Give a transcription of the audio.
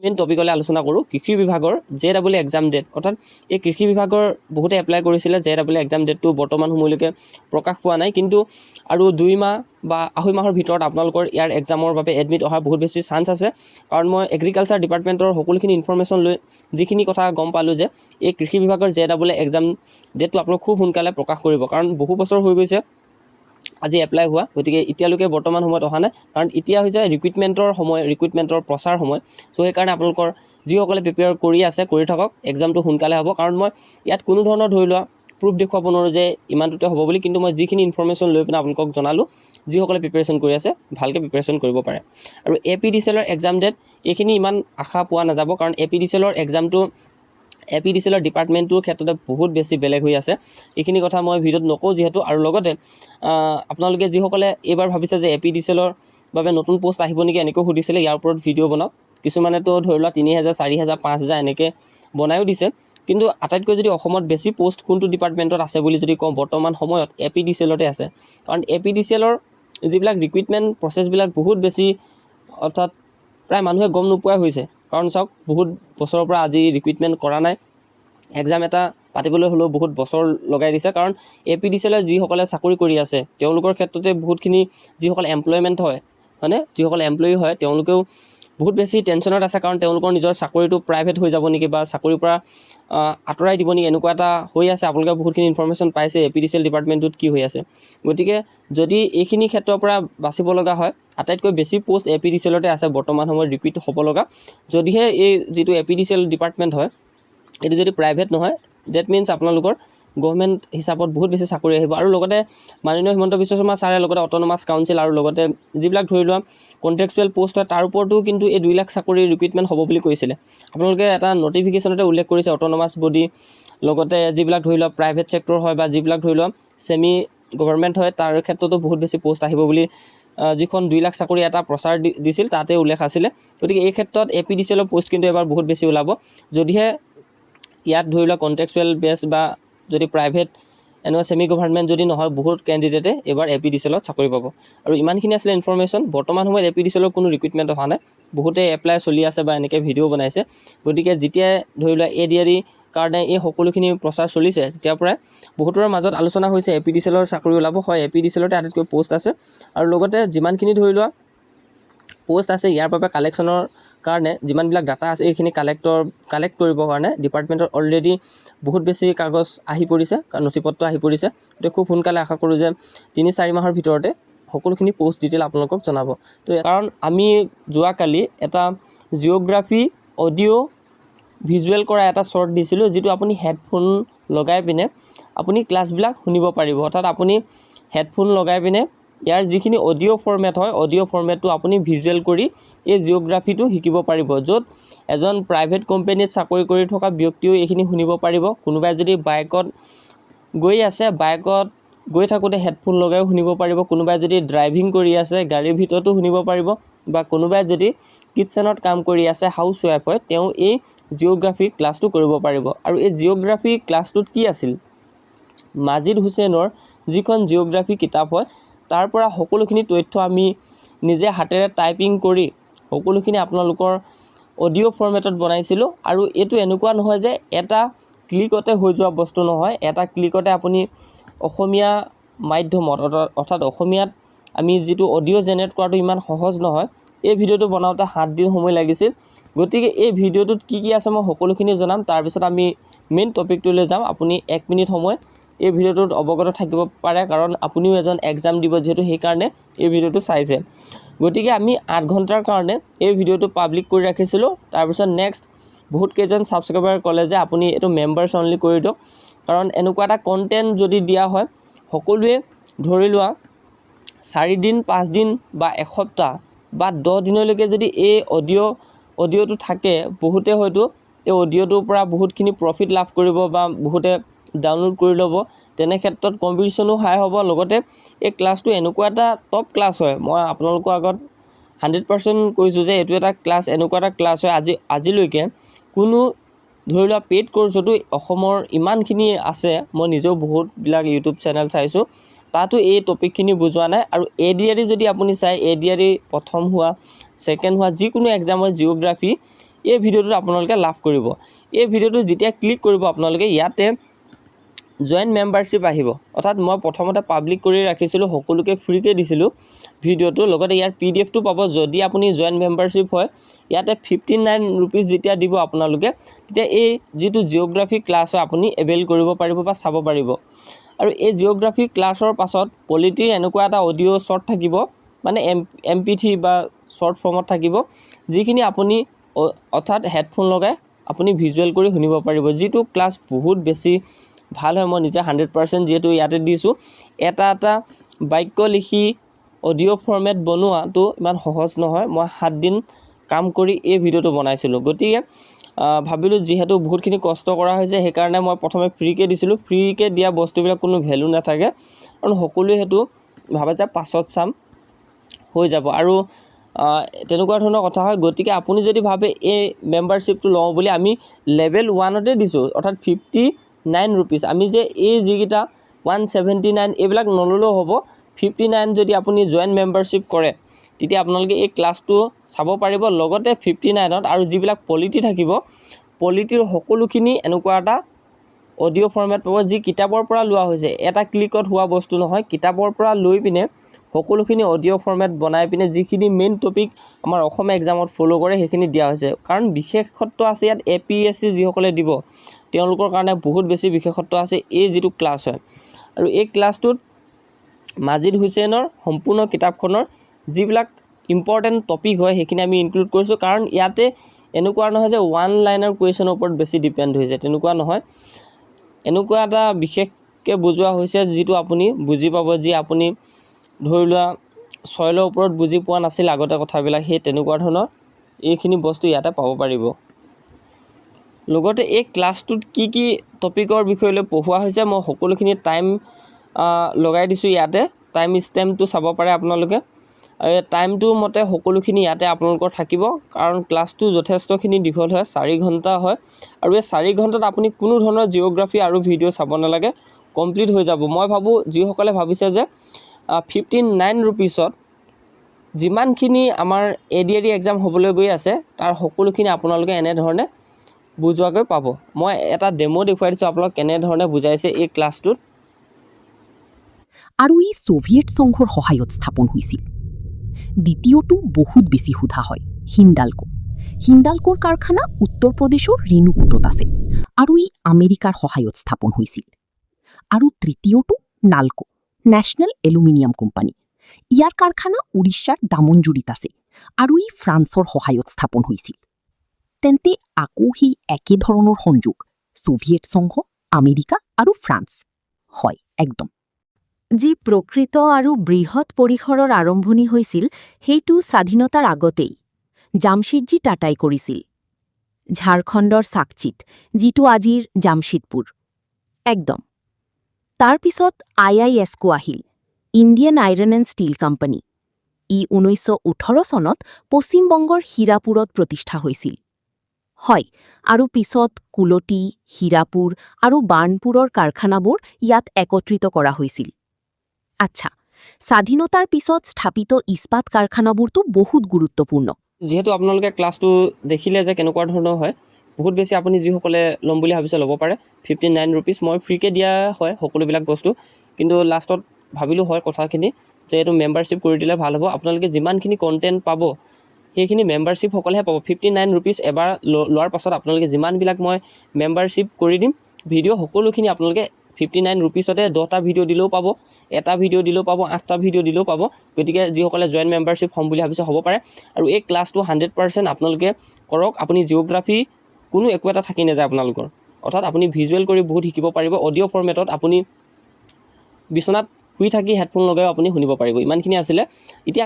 Main টপিকলৈ আলোচনা কৰোঁ কৃষি বিভাগৰ JEE এক্সাম ডেট অৰ্থাৎ এই কৃষি বিভাগৰ বহুতে এপ্লাই কৰিছিলে JEE এক্সাম ডেটটো বৰ্তমান সময়লৈকে প্ৰকাশ পোৱা নাই কিন্তু আৰু 2 মাহ বা 2.5 মাহৰ ভিতৰত আপোনালোকৰ ইয়াৰ এক্সামৰ বাবে এডমিট অহাৰ বহুত বেছি চান্স আছে কাৰণ মই এগ্ৰিকালচাৰ ডিপাৰ্টমেণ্টৰ সকলোখিনি ইনফৰমেশ্যন লৈ যিখিনি কথা গম পালোঁ যে এই কৃষি বিভাগৰ JEE এক্সাম ডেটটো আপোনালোক খুব সোনকালে প্ৰকাশ কৰিব কাৰণ বহু বছৰ হৈ গৈছে আজি এপ্লাই হোৱা গতিকে এতিয়ালৈকে বৰ্তমান সময়ত অহা নাই কাৰণ এতিয়া হৈছে ৰিক্ৰুইটমেণ্টৰ সময় ৰিক্ৰুইটমেণ্টৰ প্ৰচাৰ সময় সো সেইকাৰণে আপোনালোকৰ যিসকলে প্ৰিপেয়াৰ কৰি আছে কৰি থাকক এক্সামটো সোনকালে হ'ব কাৰণ মই ইয়াত কোনো ধৰণৰ ধৰি লোৱা প্ৰুফ দেখুৱাব নোৱাৰোঁ যে ইমানটোতে হ'ব বুলি কিন্তু মই যিখিনি ইনফৰমেশ্যন লৈ পিনে আপোনালোকক জনালোঁ যিসকলে প্ৰিপেৰেশ্যন কৰি আছে ভালকৈ প্ৰিপেৰেশ্যন কৰিব পাৰে আৰু APDCLৰ এক্সাম ডেট এইখিনি ইমান আশা পোৱা নাযাব কাৰণ APDCLৰ এক্সামটো APDCLৰ ডিপাৰ্টমেণ্টটোৰ ক্ষেত্ৰতে বহুত বেছি বেলেগ হৈ আছে এইখিনি কথা মই ভিডিঅ'ত নকওঁ যিহেতু আৰু লগতে আপোনালোকে যিসকলে এইবাৰ ভাবিছে যে APDCLৰ বাবে নতুন পোষ্ট আহিব নেকি এনেকৈ সুধিছিলে ইয়াৰ ওপৰত ভিডিঅ' বনাওক কিছুমানেতো ধৰি লোৱা 3000 4000 5000 এনেকৈ বনায়ো দিছে কিন্তু আটাইতকৈ যদি অসমত বেছি পোষ্ট কোনটো ডিপাৰ্টমেণ্টত আছে বুলি যদি কওঁ বৰ্তমান সময়ত APDCLতে আছে কাৰণ APDCLৰ যিবিলাক ৰিক্ৰুইটমেণ্ট প্ৰচেছবিলাক বহুত বেছি অৰ্থাৎ প্ৰায় মানুহে গম নোপোৱা হৈছে কাৰণ চাওক বহুত বছৰৰ পৰা আজি ৰিক্ৰুইটমেণ্ট কৰা নাই এক্সাম এটা পাতিবলৈ হ'লেও বহুত বছৰ লগাই দিছে কাৰণ APDCLৰ যিসকলে চাকৰি কৰি আছে তেওঁলোকৰ ক্ষেত্ৰতে বহুতখিনি যিসকল এমপ্লয়মেণ্ট হয়নে যিসকল এমপ্লয়ী হয় তেওঁলোকেও বহুত বেছি টেনশ্যনত আছে কাৰণ তেওঁলোকৰ নিজৰ চাকৰিটো প্ৰাইভেট হৈ যাব নেকি বা চাকৰিৰ পৰা আঁতৰাই দিব নেকি এনেকুৱা এটা হৈ আছে আপোনালোকে বহুতখিনি ইনফৰমেশ্যন পাইছে APDCL ডিপাৰ্টমেণ্টটোত কি হৈ আছে গতিকে যদি এইখিনি ক্ষেত্ৰৰ পৰা বাচিব লগা হয় আটাইতকৈ বেছি পোষ্ট APDCLতে আছে বৰ্তমান সময়ত ৰিক্ৰুইট হ'ব লগা যদিহে এই যিটো APDCL ডিপাৰ্টমেণ্ট হয় এইটো যদি প্ৰাইভেট নহয় ডেট মিনছ আপোনালোকৰ গভৰ্ণমেণ্ট হিচাপত বহুত বেছি চাকৰি আহিব আৰু লগতে মাননীয় হিমন্ত বিশ্ব শৰ্মা ছাৰে লগতে অট'নমাছ কাউন্সিল আৰু লগতে যিবিলাক ধৰি লোৱা কণ্ট্ৰেকচুৱেল পোষ্ট হয় তাৰ ওপৰতো কিন্তু এই 2 লাখ চাকৰি ৰিক্ৰুইটমেণ্ট হ'ব বুলি কৈছিলে আপোনালোকে এটা নটিফিকেশ্যনতে উল্লেখ কৰিছে অট'নমাছ বডি লগতে যিবিলাক ধৰি লোৱা প্ৰাইভেট ছেক্টৰ হয় বা যিবিলাক ধৰি লোৱা ছেমি গভৰ্ণমেণ্ট হয় তাৰ ক্ষেত্ৰতো বহুত বেছি পোষ্ট আহিব বুলি যিখন 2 লাখ চাকৰি এটা প্ৰচাৰ দিছিল তাতে উল্লেখ আছিলে গতিকে এই ক্ষেত্ৰত APDCLৰ পোষ্ট কিন্তু এবাৰ বহুত বেছি ওলাব যদিহে ইয়াত ধৰি লোৱা কণ্ট্ৰেকচুৱেল বেছ বা যদি প্ৰাইভেট এনেকুৱা ছেমি গভৰ্ণমেণ্ট যদি নহয় বহুত কেণ্ডিডেটে এবাৰ APDCLত চাকৰি পাব আৰু ইমানখিনি আছিলে ইনফৰমেশ্যন বৰ্তমান সময়ত APDCLৰ কোনো ৰিক্ৰুইটমেণ্ট অহা নাই বহুতে এপ্লাই চলি আছে বা এনেকৈ ভিডিঅ' বনাইছে গতিকে যেতিয়াই ধৰি লোৱা ADRE কাৰণে এই সকলোখিনি প্ৰচাৰ চলিছে তেতিয়াৰ পৰাই বহুতৰ মাজত আলোচনা হৈছে APDCLৰ চাকৰি ওলাব হয় APDCLতে আটাইতকৈ পোষ্ট আছে আৰু লগতে যিমানখিনি ধৰি লোৱা পোষ্ট আছে ইয়াৰ বাবে কালেকশ্যনৰ কাৰণে যিমানবিলাক ডাটা আছে এইখিনি কালেক্ট কৰিবৰ কাৰণে ডিপাৰ্টমেণ্টৰ অলৰেডি বহুত বেছি কাগজ আহি পৰিছে নথিপত্ৰ আহি পৰিছে গতিকে খুব সোনকালে আশা কৰোঁ যে 3-4 মাহৰ ভিতৰতে সকলোখিনি পোষ্ট ডিটেইল আপোনালোকক জনাব তো কাৰণ আমি যোৱাকালি এটা জিঅ'গ্ৰাফি অডিঅ' ভিজুৱেল কৰা এটা শ্বৰ্ট দিছিলোঁ যিটো আপুনি হেডফোন লগাই পিনে আপুনি ক্লাছবিলাক শুনিব পাৰিব অৰ্থাৎ আপুনি হেডফোন লগাই পিনে ইয়াৰ যিখিনি অডিঅ' ফৰ্মেট হয় অডিঅ' ফৰ্মেটটো আপুনি ভিজুৱেল কৰি এই জিঅ'গ্ৰাফিটো শিকিব পাৰিব য'ত এজন প্ৰাইভেট কোম্পানীত চাকৰি কৰি থকা ব্যক্তিও এইখিনি শুনিব পাৰিব কোনোবাই যদি বাইকত গৈ থাকোঁতে হেডফোন লগাইও শুনিব পাৰিব কোনোবাই যদি ড্ৰাইভিং কৰি আছে গাড়ীৰ ভিতৰতো শুনিব পাৰিব বা কোনোবাই যদি কিটচেনত কাম কৰি আছে হাউচ ৱাইফ হয় তেওঁ এই জিঅ'গ্ৰাফি ক্লাছটো কৰিব পাৰিব আৰু এই জিঅ'গ্ৰাফি ক্লাছটোত কি আছিল মাজিদ হুছেইনৰ যিখন জিঅ'গ্ৰাফি কিতাপ হয় তাৰ পৰা সকলোখিনি তথ্য আমি নিজে হাতেৰে টাইপিং কৰি সকলোখিনি আপোনালোকৰ অডিঅ' ফৰ্মেটত বনাইছিলোঁ আৰু এইটো এনেকুৱা নহয় যে এটা ক্লিকতে হৈ যোৱা বস্তু নহয় এটা ক্লিকতে আপুনি অসমীয়া মাধ্যমত অৰ্থাৎ অসমীয়াত আমি যিটো অডিঅ' জেনেৰেট কৰাটো ইমান সহজ নহয় এই ভিডিঅ'টো বনাওঁতে 7 দিন সময় লাগিছিল গতিকে এই ভিডিঅ'টোত কি কি আছে মই সকলোখিনি জনাম তাৰপিছত আমি মেইন টপিকটোলৈ যাম আপুনি 1 মিনিট সময় এই ভিডিঅ'টোত অৱগত থাকিব পাৰে কাৰণ আপুনিও এজন এক্সাম দিব যিহেতু সেইকাৰণে এই ভিডিঅ'টো চাইছে গতিকে আমি 8 ঘণ্টাৰ কাৰণে এই ভিডিঅ'টো পাব্লিক কৰি ৰাখিছিলোঁ তাৰপিছত নেক্সট বহুত কেইজন ছাবস্ক্ৰাইবাৰ ক'লে যে আপুনি এইটো মেম্বাৰ্ছ অনলি কৰি দিয়ক কাৰণ এনেকুৱা এটা কণ্টেণ্ট যদি দিয়া হয় সকলোৱে ধৰি লোৱা 4 দিন 5 দিন বা এসপ্তাহ বা 10 দিনলৈকে যদি এই অডিঅ'টো থাকে বহুতে হয়তো এই অডিঅ'টোৰ পৰা বহুতখিনি প্ৰফিট লাভ কৰিব বা বহুতে ডাউনলোড কৰি ল'ব তেনে ক্ষেত্ৰত কম্পিটিশ্যনো হাই হ'ব লগতে এই ক্লাছটো এনেকুৱা এটা টপ ক্লাছ হয় মই আপোনালোকৰ আগত 100% কৈছোঁ যে এইটো এটা ক্লাছ এনেকুৱা এটা ক্লাছ হয় আজিলৈকে কোনো ধৰি লোৱা পেইড কোৰ্ছতো অসমৰ ইমানখিনি আছে মই নিজেও বহুতবিলাক ইউটিউব চেনেল চাইছোঁ তাতো এই টপিকখিনি বুজোৱা নাই আৰু ADRE যদি আপুনি চাই ADRE প্ৰথম হোৱা ছেকেণ্ড হোৱা যিকোনো এক্সামৰ জিঅ'গ্ৰাফি এই ভিডিঅ'টোত আপোনালোকে লাভ কৰিব। এই ভিডিঅ'টো যেতিয়া ক্লিক কৰিব আপোনালোকে ইয়াতে জইন মেম্বাৰশ্বিপ আহিব, অৰ্থাৎ মই প্ৰথমতে পাব্লিক কৰি ৰাখিছিলোঁ, সকলোকে ফ্ৰীকৈ দিছিলোঁ ভিডিঅ'টো, লগতে ইয়াৰ PDF-টো পাব। যদি আপুনি জইন মেম্বাৰশ্বিপ হয় ইয়াতে 59 ৰুপিজ যেতিয়া দিব আপোনালোকে, তেতিয়া এই যিটো জিঅ'গ্ৰাফী ক্লাছ হয় আপুনি এভেইল কৰিব পাৰিব বা চাব পাৰিব। আৰু এই জিঅ'গ্ৰাফী ক্লাছৰ পাছত পলিটিৰ এনেকুৱা এটা অডিঅ' শ্বৰ্ট থাকিব, মানে MP3 বা শ্বৰ্ট ফৰ্মত থাকিব, যিখিনি আপুনি অৰ্থাৎ হেডফোন লগাই আপুনি ভিজুৱেল কৰি শুনিব পাৰিব, যিটো ক্লাছ বহুত বেছি ভাল হয়। মই নিজে 100% যিহেতু ইয়াতে দিছোঁ। এটা বাক্য লিখি অডিঅ' ফৰ্মেট বনোৱাটো ইমান সহজ নহয়। মই 7 দিন কাম কৰি এই ভিডিঅ'টো বনাইছিলোঁ। গতিকে ভাবিলোঁ যিহেতু বহুতখিনি কষ্ট কৰা হৈছে, সেইকাৰণে মই প্ৰথমে ফ্ৰীকৈ দিছিলোঁ। ফ্ৰীকৈ দিয়া বস্তুবিলাক কোনো ভেলু নাথাকে, কাৰণ সকলোৱে সেইটো ভাবে যে পাছত চাম, হৈ যাব, আৰু তেনেকুৱা ধৰণৰ কথা হয়। গতিকে আপুনি যদি ভাবে এই মেম্বাৰশ্বিপটো লওঁ বুলি, আমি লেভেল 1-তে দিছোঁ, অৰ্থাৎ 59 ৰুপিজ। আমি যে এই যিকেইটা 179 এইবিলাক নল'লেও হ'ব। 59 যদি আপুনি জইন মেম্বাৰশ্বিপ কৰে তেতিয়া আপোনালোকে এই ক্লাছটো চাব পাৰিব। লগতে 59ত আৰু যিবিলাক পলিটি থাকিব, পলিটিৰ সকলোখিনি এনেকুৱা এটা অডিঅ' ফৰ্মেট পাব, যি কিতাপৰ পৰা লোৱা হৈছে। এটা ক্লিকত হোৱা বস্তু নহয়, কিতাপৰ পৰা লৈ পিনে সকলোখিনি অডিঅ' ফৰ্মেট বনাই পিনে যিখিনি মেইন টপিক আমাৰ অসমীয়া এক্সামত ফ'ল' কৰে সেইখিনি দিয়া হৈছে। কাৰণ বিশেষত্ব আছে ইয়াত, APSC যিসকলে দিব তেওঁলোকৰ কাৰণে বহুত বেছি বিশেষত্ব আছে এই যিটো ক্লাছ হয়। আৰু এই ক্লাছটোত মাজিদ হুছেইনৰ সম্পূৰ্ণ কিতাপখনৰ যিবিলাক ইম্পৰ্টেণ্ট টপিক হয় সেইখিনি আমি ইনক্লুড কৰিছোঁ। কাৰণ ইয়াতে এনেকুৱা নহয় যে 1 লাইনৰ কুৱেশ্যনৰ ওপৰত বেছি ডিপেণ্ড হৈছে, তেনেকুৱা নহয়। এনেকুৱা এটা বিশেষকৈ বুজোৱা হৈছে যিটো আপুনি বুজি পাব, যি আপুনি ধৰি লোৱা 6ৰ ওপৰত বুজি পোৱা নাছিল আগতে কথাবিলাক, সেই তেনেকুৱা ধৰণৰ এইখিনি বস্তু ইয়াতে পাব পাৰিব। লগতে এই ক্লাছটোত কি কি টপিকৰ বিষয়লৈ পঢ়োৱা হৈছে মই সকলোখিনি টাইম লগাই দিছোঁ ইয়াতে। টাইম ষ্টেম্পটো চাব পাৰে আপোনালোকে। আৰু এই টাইমটোৰ মতে সকলোখিনি ইয়াতে আপোনালোকৰ থাকিব, কাৰণ ক্লাছটো যথেষ্টখিনি দীঘল হয়, 4 ঘণ্টা হয়। আৰু এই 4 ঘণ্টাত আপুনি কোনো ধৰণৰ জিঅ'গ্ৰাফী আৰু ভিডিঅ' চাব নালাগে, কমপ্লিট হৈ যাব। মই ভাবোঁ যিসকলে ভাবিছে যে 59 ৰুপিছত যিমানখিনি আমাৰ ADAD এক্সাম হ'বলৈ গৈ আছে তাৰ সকলোখিনি আপোনালোকে এনেধৰণে বুজোৱাকৈ পাব। মই এটা ডেমো দেখুৱাই দিছোঁ আপোনালোক কেনেধৰণে বুজাইছে এই ক্লাছটোত। আৰু ই ছোভিয়েট সংঘৰ সহায়ত স্থাপন হৈছিল। দ্বিতীয়টো বহুত বেছি সোধা হয়, হিন্দালকো। হিন্দালকোৰ কাৰখানা উত্তৰ প্ৰদেশৰ ৰেণুকুটত আছে আৰু ই আমেৰিকাৰ সহায়ত স্থাপন হৈছিল। আৰু তৃতীয়টো নালকো, নেশ্যনেল এলুমিনিয়াম কোম্পানী। ইয়াৰ কাৰখানা উৰিষ্যাৰ দামনজুৰিত আছে আৰু ই ফ্ৰান্সৰ সহায়ত স্থাপন হৈছিল। তেন্তে আকৌ সেই একে ধৰণৰ সংযোগ, ছোভিয়েট সংঘ, আমেৰিকা আৰু ফ্ৰান্স। হয়, একদম। যি প্ৰকৃত আৰু বৃহৎ পৰিসৰৰ আৰম্ভণি হৈছিল সেইটো স্বাধীনতাৰ আগতেই জামশেদজী টাটাই কৰিছিল। ঝাৰখণ্ডৰ সাকচিত, যিটো আজিৰ জামশেদপুৰ। একদম। তাৰ পিছত IISCO আহিল, Indian iron and steel company. ই 1918 চনত পশ্চিমবংগৰ হীৰাপুৰত প্ৰতিষ্ঠা হৈছিল। হয়, আৰু পিছত কুলটি, হীৰাপুৰ আৰু বাৰ্ণপুৰৰ কাৰখানাবোৰ ইয়াত একত্ৰিত কৰা হৈছিল। আচ্ছা, স্বাধীনতাৰ পিছত স্থাপিত ইস্পাত কাৰখানাবোৰতো বহুত গুৰুত্বপূৰ্ণ। যিহেতু আপোনালোকে ক্লাছটো দেখিলে যে কেনেকুৱা ধৰণৰ হয়, বহুত বেছি আপুনি যিসকলে ল'ম বুলি ভাবিছে ল'ব পাৰে। 59 ৰুপিজ মই ফ্ৰীকৈ দিয়া হয় সকলোবিলাক বস্তু, কিন্তু লাষ্টত ভাবিলোঁ হয় কথাখিনি যে এইটো মেম্বাৰশ্বিপ কৰি দিলে ভাল হ'ব। আপোনালোকে যিমানখিনি কণ্টেণ্ট পাব সেইখিনি মেম্বাৰশ্বিপসকলেহে পাব। 59 ৰুপিজ এবাৰ লোৱাৰ পাছত আপোনালোকে যিমানবিলাক মই মেম্বাৰশ্বিপ কৰি দিম ভিডিঅ' সকলোখিনি আপোনালোকে 59 ৰুপিজতে 10টা ভিডিঅ' দিলেও পাব, এটা ভিডিঅ' দিলেও পাব, 8টা ভিডিঅ' দিলেও পাব। গতিকে যিসকলে জইন মেম্বাৰশ্বিপ হ'ম বুলি ভাবিছে হ'ব পাৰে। আৰু এই ক্লাছটো 100% আপোনালোকে কৰক। আপুনি জিঅ'গ্ৰাফী কোনো একো এটা থাকি নাযায় আপোনালোকৰ, অৰ্থাৎ আপুনি ভিজুৱেল কৰি বহুত শিকিব পাৰিব। অডিঅ' ফৰ্মেটত আপুনি বিচনাত শুই থাকি হেডফোন লগাইও আপুনি শুনিব পাৰিব। ইমানখিনি আছিলে। এতিয়া